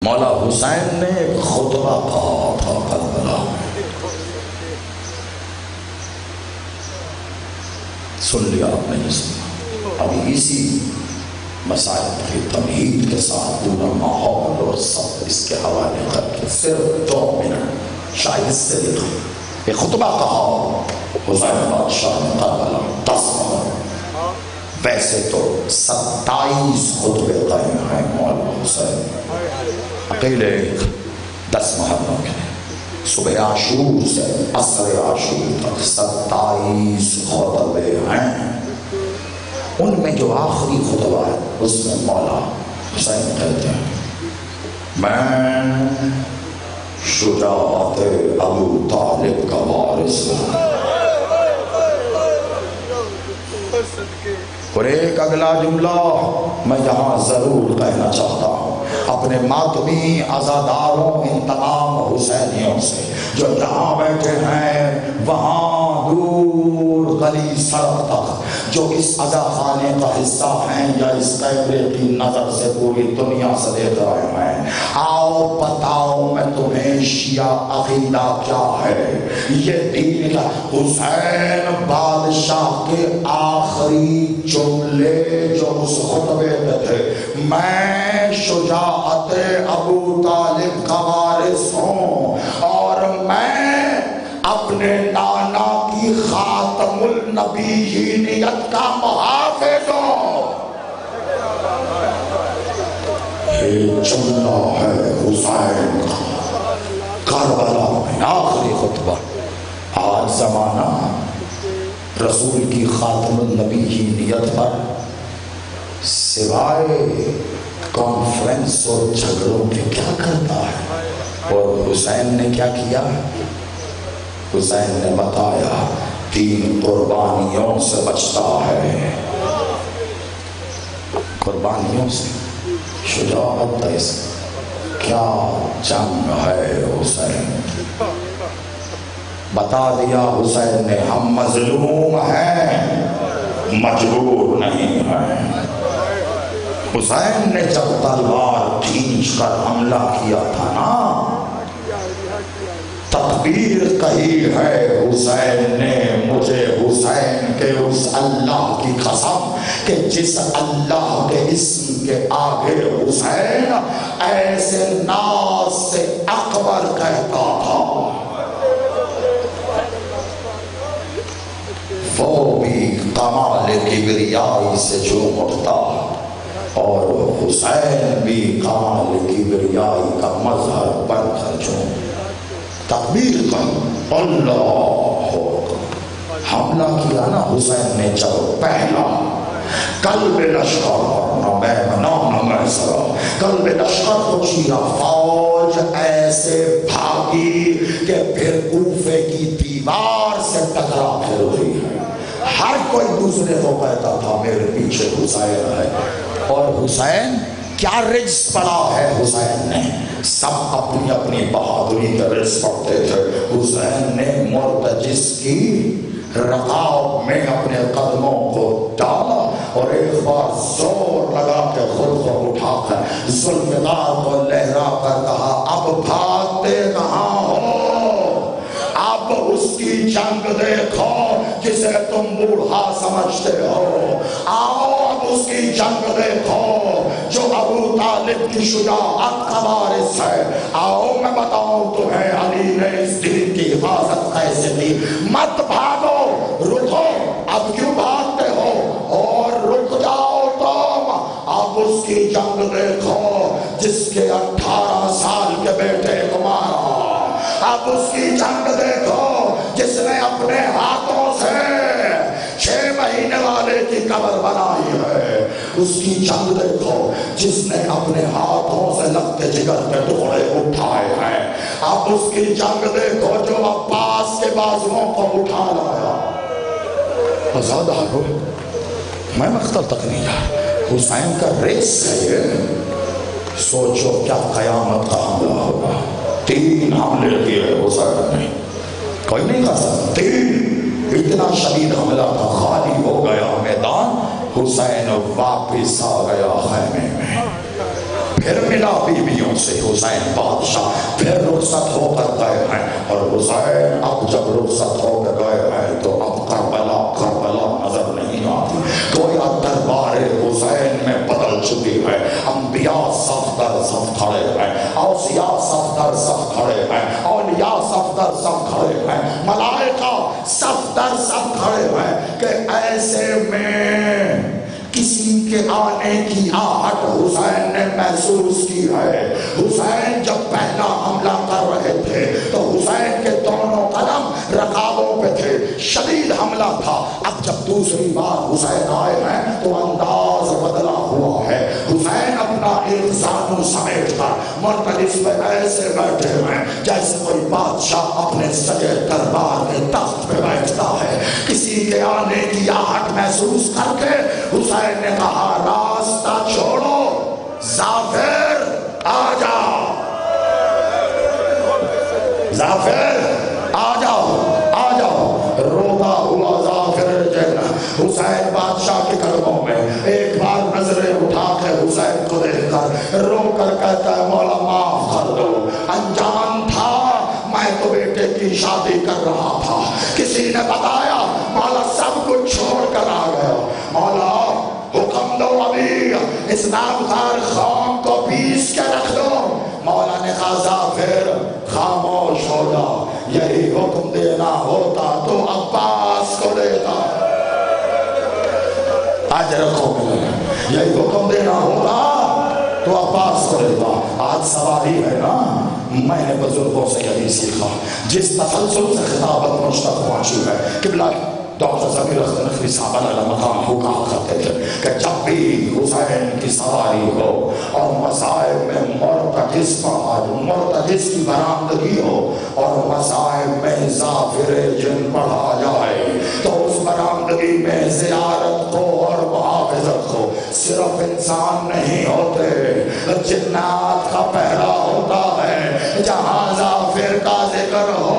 مولا حسین نے ایک خطبہ کہا تھا کربلا، سن لیا آپ نے جسم ابھی اسی مسائل کی تمہید کے ساتھ پورا ماحول اور سب اس کے حوالے کر کے صرف 2 منٹ شاید اس سے لکھا ایک خطبہ کہا حسین بادشاہ نے کربلا 10 منٹ، ویسے تو 27 خطبے قائم ہیں مولا حسین، اکیلے 10 محرم کے صبح عاشور سے عصر عاشور تک 27 خطبے ہیں۔ ان میں جو آخری خطبہ ہے اس میں مولا حسین کہتے ہیں میں شجاعت ابو طالب کا وارث ہوں، اور ایک اگلا جملہ میں یہاں ضرور کہنا چاہتا ہوں اپنے ماتمی عزاداروں ان تمام حسینیوں سے جو جہاں بیٹھے ہیں وہاں دور گلی سڑک تک، جو اس عزا خانے کا حصہ ہیں یا اس کیمرے کی نظر سے پوری دنیا سے دیکھ رہے ہیں، آؤ بتاؤ میں تمہیں شیعہ عقیدہ کیا ہے، یہ دین کا حسین بادشاہ کے آخری جملے جو اس خطبے میں تھے میں شجاعت ابو طالب کا وارث ہوں اور میں اپنے نانا کی خاتم النبیینیت کا محافظ ہوں، یہ جملہ ہے حسین کا کربلا میں آخری خطبہ۔ آج زمانہ رسول کی خاتم النبیینیت پر سوائے کانفرنس اور جھگڑوں کے کیا کرتا ہے، اور حسین نے کیا کیا؟ حسین نے بتایا 3 قربانیوں سے بچتا ہے، قربانیوں سے، شجاعت ایسے کیا جنگ ہے حسین، بتا دیا حسین نے ہم مظلوم ہیں مجبور نہیں ہیں۔ حسین نے جب تلوار کھینچ کر حملہ کیا تھا نا، تکبیر کہی ہے حسین نے، مجھے حسین کے اس اللہ کی قسم کہ جس اللہ کے اسم کے آگے حسین ایسے ناز سے اکبر کہتا تھا، وہ بھی کمال کبریائی سے جھوم اٹھتا اور حسین بھی کمال کبریائی کا مظہر بن کر جھوم، تکبیر کر اللہ حملہ کیا نا حسین نے جب پہلا قلب لشکر نہ بیمنا نہ محسرا، قلب لشکر کو چیا، فوج ایسے بھاگی کہ پھر کوفے کی دیوار سے ٹکرا پھر رہی ہے، ہر کوئی دوسرے کو کہتا تھا میرے پیچھے حسین ہے، اور حسین کیا رجز پڑا ہے حسین نے، سب اپنی اپنی بہادری کے رجز پڑھتے تھے، حسین نے مرتجز کی رقاب میں اپنے قدموں کو ڈالا اور ایک بار زور لگا کے خود کو اٹھا کر ذوالفقار کو لہرا کر کہا اب بھاگتے کہاں ہو، اب اس کی جنگ دیکھو جسے تم بوڑھا سمجھتے ہو، آؤ اب اس کی جنگ دیکھو جو ابو طالب کی شجاعت کا وارث ہے، آؤ میں بتاؤں تمہیں علی نے اس دین کی حفاظت کیسے کی، مت بھاگو، رکو، اب کیوں بھاگتے ہو، اور رک جاؤ تم، اب اس کی جنگ دیکھو جس کے 18 سال کے بیٹے کو مارا، اب اس کی جنگ دیکھو جس نے اپنے ہاتھوں سے 6 مہینے والے کی قبر بنائی ہے، اس کی جنگ دیکھو جس نے اپنے ہاتھوں سے لگتے جگر کے ٹکڑے اٹھائے ہیں، اب اس کی جنگ دیکھو جو عباس کے بازوؤں کو اٹھا لایا، آزاد ہو، میں مقتل تک نہیں جا، حسین کا ریس ہے یہ، سوچو کیا قیامت کا حملہ ہوگا، 3 حملے کیے حسین نے، کوئی نہیں کہا سکتا، 3 اتنا شدید حملہ تھا، خالی ہو گیا میدان، حسین واپس آ گیا خیمے میں، پھر ملا بیویوں سے حسین بادشاہ، پھر رخصت ہو کر گئے ہیں، اور حسین اب جب رخصت ہو کر گئے ہیں تو اب کربلا نظر نہیں آتی، گویا دربار حسین میں بدل چکی ہے۔ انبیاء صف در صف کھڑے ہیں، اوصیاء صف در صف کھڑے ہیں، اولیاء صف در صف کھڑے ہیں، ملائکہ صف در صف کھڑے ہیں کہ ایسے میں کسی کے آنے کی آہٹ حسین نے محسوس کی ہے۔ حسین جب پہلا حملہ کر رہے تھے تو حسین کے دونوں قدم رکابوں پہ تھے، شدید حملہ تھا۔ اب جب دوسری بار حسین آئے ہیں تو انداز بدلا ہوا ہے۔ حسین اپنا ایک زانو سمیٹ کر مرتلف میں ایسے بیٹھے ہیں جیسے کوئی بادشاہ اپنے سجے دربار کے تخت پہ بیٹھتا ہے۔ کسی کے آنے کی آہٹ محسوس کر کے حسین نے کہا راستہ چھوڑو، ظافر آ جاؤ، ظافر آ جاؤ، آ جاؤ۔ روتا ہوا ظافر جن حسین بادشاہ کے قدموں میں ایک بار نظریں اٹھا کے حسین کو دیکھ کر رو کر کہتا ہے مولا معاف کر دو، انجان تھا، میں تو بیٹے کی شادی کر رہا تھا، کسی نے بتایا، مولا سب کچھ چھوڑ کر آ گیا، مولا حکم دو ابھی اس نامدار خام کو پیس کے رکھ دو۔ مولا نے کہا ظافر خاموش ہو جا، یہی حکم دینا ہوتا تو عباس کو دیتا۔ آج رکھو ملے، یہی حکم دینا ہوتا تو عباس کو دیتا۔ آج سواری ہے نا، میں نے بزرگوں سے یہی سیکھا، جس تسلسل سے خطابت مجھ تک پہنچی ہے، قبلہ ڈاکٹر ضمیر اختر نقوی صاحب علیہ مقام کو کہا کرتے تھے کہ جب بھی حسین کی سواری ہو اور مصائب میں مرتجس کی برآمدگی ہو اور مصائب میں ظافر جن پڑھا جائے تو اس برآمدگی میں زیارت کو اور محافظت کو صرف انسان نہیں ہوتے، جنات کا پہرا ہوتا ہے۔ جہاں ظافر کا ذکر ہو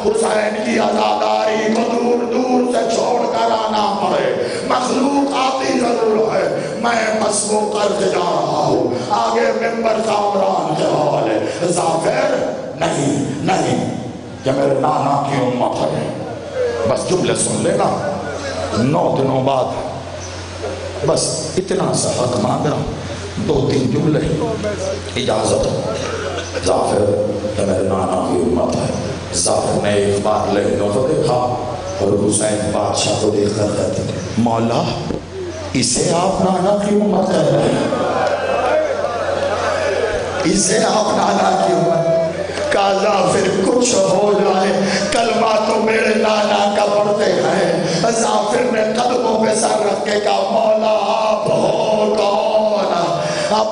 حسین کی عزاداری کو دور دور سے چھوڑ کر آنا پڑے، مخلوق آتی ضرور ہے، میں مسبوق کر کے جا رہا ہوں۔ آگے ممبر کامران کے حوالے ظافر نہیں، یہ میرے نانا کی امت ہے، بس جملے سن لینا، 9 دنوں بعد بس اتنا سا حق مانگ رہا، 2-3 جملے اجازت ہو۔ ظافر یہ میرے نانا کی امت ہے۔ ظافر نے ایک بار لہنوں کو دیکھا اور حسین بادشاہ کو دیکھ کر کہتے ہیں مولا اسے آپ نانا کی امت کہہ رہے ہیں، اسے آپ نانا کی امت۔ کہا ظافر کچھ ہو جائے کلمہ تو میرے نانا کا پڑھتے ہیں۔ ظافر نے قدموں پہ سر رکھ کے کہا مولا آپ ہو کون؟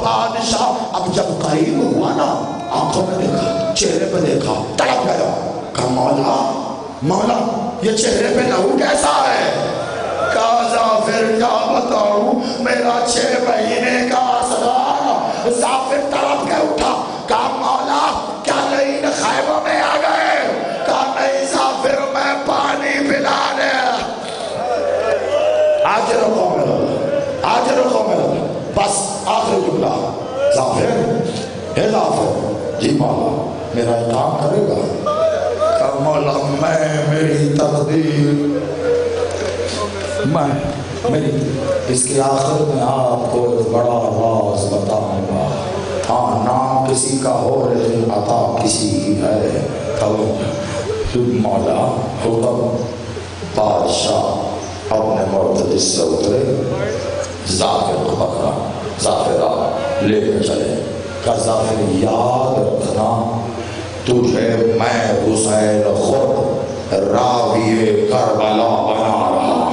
بادشاہ اب جب قریب ہوا نا، آنکھوں میں دیکھا، چہرے پہ دیکھا، تڑپ گیا، کہا مولا یہ چہرے پہ لہو کیسا ہے؟ کہا ظافر کیا بتاؤں، میرا 6 مہینے کا اصغر۔ ظافر تڑپ کے اٹھا، کہا مولا کیا لین خیموں میں آ گئے؟ کہا نہیں ظافر میں پانی پلانے۔ آج رکھو میرا بس آخری جملہ، ظافر اے ظافر جی مولا میرا کام کرے گا؟ کہا مولا میں میری تقدیر میری اس کے آخر میں آپ کو ایک بڑا راز بتاؤں گا۔ ہاں نام کسی کا ہو لیکن عطا کسی کی ہے۔ مولا حکم۔ بادشاہ اپنے مرتجس سے اترے، ظافر کو پکڑا، ظافر آ لے کر چلے۔ کہ ظافر یاد رکھنا تجھے میں حسین خود راوی کربلا بنا رہا ہوں۔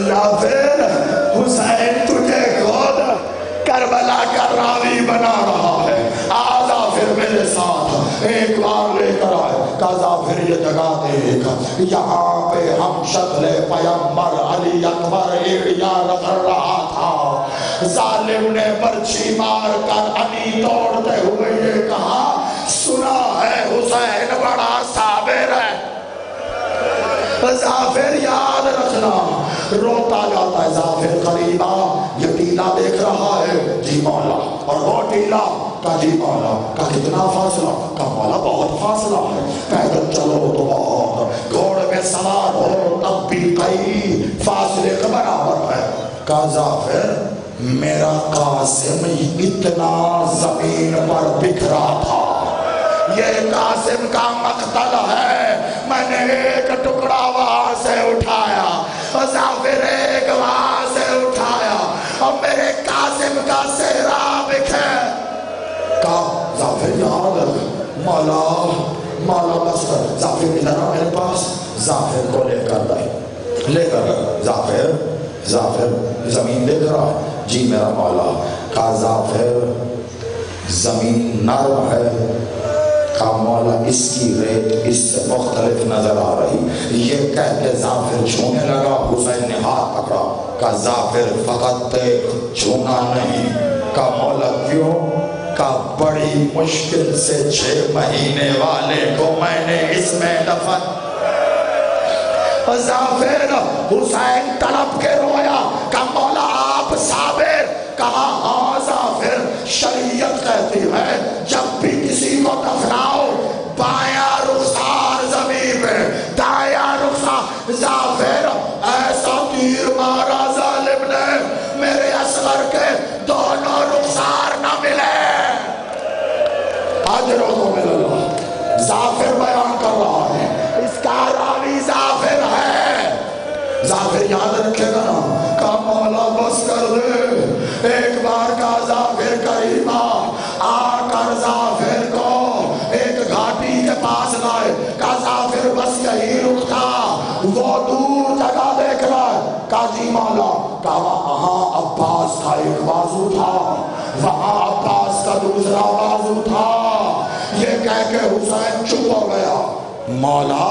ظافر حسین تجھے خود کربلا کا راوی بنا رہا ہے، آ ظافر میرے ساتھ ایک بار لے کر آئے۔ کہا ظافر یہ جگہ دیکھ، یہاں پہ ہم شکل پیغمبر علی اکبر احیاء کر رہا تھا۔ ظالم نے برچھی مار کر علی توڑتے ہوئے یہ کہا سنا ہے حسین بڑا صابر ہے۔ ظافر یاد رکھنا، روتا جاتا ہے ظافر قریبا، یہ ٹیلا دیکھ رہا ہے جی مولا، اور وہ ٹیلا کا جی مولا کا کتنا فاصلہ، کا مولا بہت فاصلہ ہے، پیدل چلو تو بہت، گھوڑ میں سوار ہو تب بھی کئی فاصلے کے برابر ہے، کا ظافر میرا قاسم اتنا زمین پر بکھرا تھا، یہ قاسم کا مقتل ہے، میں نے ایک ٹکڑا وہاں سے اٹھایا، ظافر ایک وہاں سے اٹھایا، اور میرے قاسم کا صحرا بکھر کا ظافر یاد رکھ، مولا مولا بس کر، ظافر ادھر آ میرے پاس، ظافر کو لے کر دے، لے کر ظافر زمین دیکھ رہا ہے جی میرا مولا، کا ظافر زمین نرم ہے، کا مولا اس کی ریت اس سے مختلف نظر آ رہی، یہ کہہ کے ظافر چھونے لگا، حسین نے ہاتھ پکڑا، کا ظافر فقط چھونا نہیں، کا مولا کیوں، کا بڑی مشکل سے 6 مہینے والے کو میں نے اس میں دفن، ظافر حسین تڑپ کے رویا، کا مولا آپ صابر، کہا ہاں ظافر، شریعت کہتی ہے جب بھی کسی کو دفناؤ بایاں رخسار زمین پہ، دایاں رخسار، ظافر ایسا تیر مارا ظالم نے میرے اصغر کے دونوں رخسار نہ ملے، اجروں کو مل اللہ، ظافر بیان کر رہا ہے، اس کا راوی ظافر ہے، ظافر یاد رکھے گا نا، کا مولا بس کر دے، ایک بار کا ظافر قریبا آ کر ظافر کو ایک گھاٹی کے پاس لائے، کا ظافر بس یہی رکتا، وہ دور جگہ دیکھ رہا ہے، کا جی مولا، کا وہاں عباس کا ایک بازو تھا، وہاں عباس کا دوسرا بازو تھا، یہ کہہ کے حسین چپ ہو گیا، مولا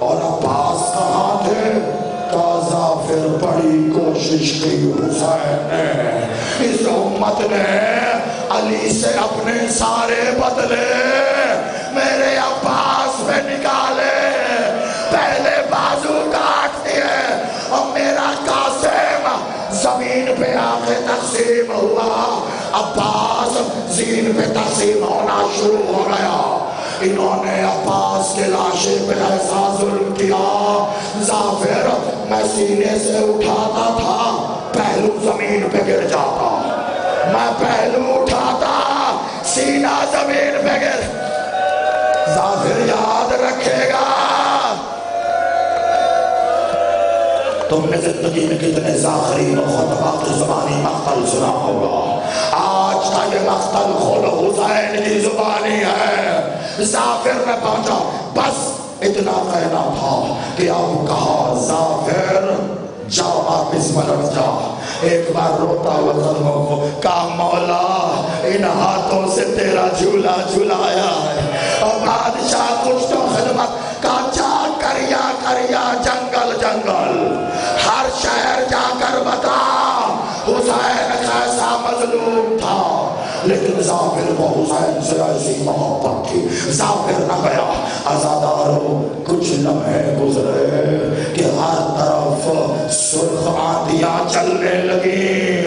اور عباس کہاں تھے، کا ظافر بڑی کوشش کی، حسین نے، اس امت نے علی سے اپنے سارے بدلے میرے عباس پہ نکالے، پہلے بازو کاٹ دیے، اور میرا قاسم زمین پہ آگے تقسیم ہوا، عباس زمین پہ تقسیم ہونا شروع ہو گیا، انہوں نے عباس کے لاشے پہ ایسا ظلم کیا، ظافر میں سینے سے اٹھاتا تھا پہلو زمین پہ گر جاتا، میں پہلو اٹھاتا سینہ زمین پہ گر، ظافر یاد رکھے گا، تم نے زندگی میں کتنے زاخرین و خطبات زبانی مقتل سنا ہوگا، آج کا یہ مقتل خود حسین کی زبانی ہے، ظافر میں پہنچا، بس اتنا کہنا تھا کہ اب کہا ظافر جا واپس پلٹ جا، ایک بار روتا ہوا قدموں کو، کہا مولا ان ہاتھوں سے تیرا جھولا جھلایا ہے، اور بادشاہ کچھ تو خدمت کا جا کریا جنگل جنگل، ہر شہر جا کر بتا حسین کیسا مظلوم تھا، لیکن ظافر کو حسین سے ایسی محبت تھی، ظافر نہ گیا، عزاداروں کچھ لمحے گزرے کہ ہر طرف سرخ آندیاں چلنے لگی،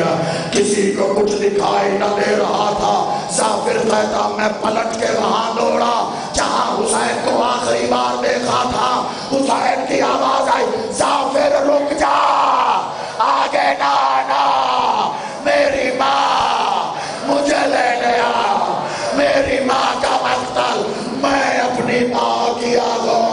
کسی کو کچھ دکھائی نہ دے رہا تھا، ظافر کہتا میں پلٹ کے وہاں دوڑا جہاں حسین کو آخری بار دیکھا تھا، حسین کی آواز آئی ظافر رک جا، آگے نہ آنا، میری ماں مجھے لے گیا، میری ماں کا مقتل میں اپنی ماں کی آگوں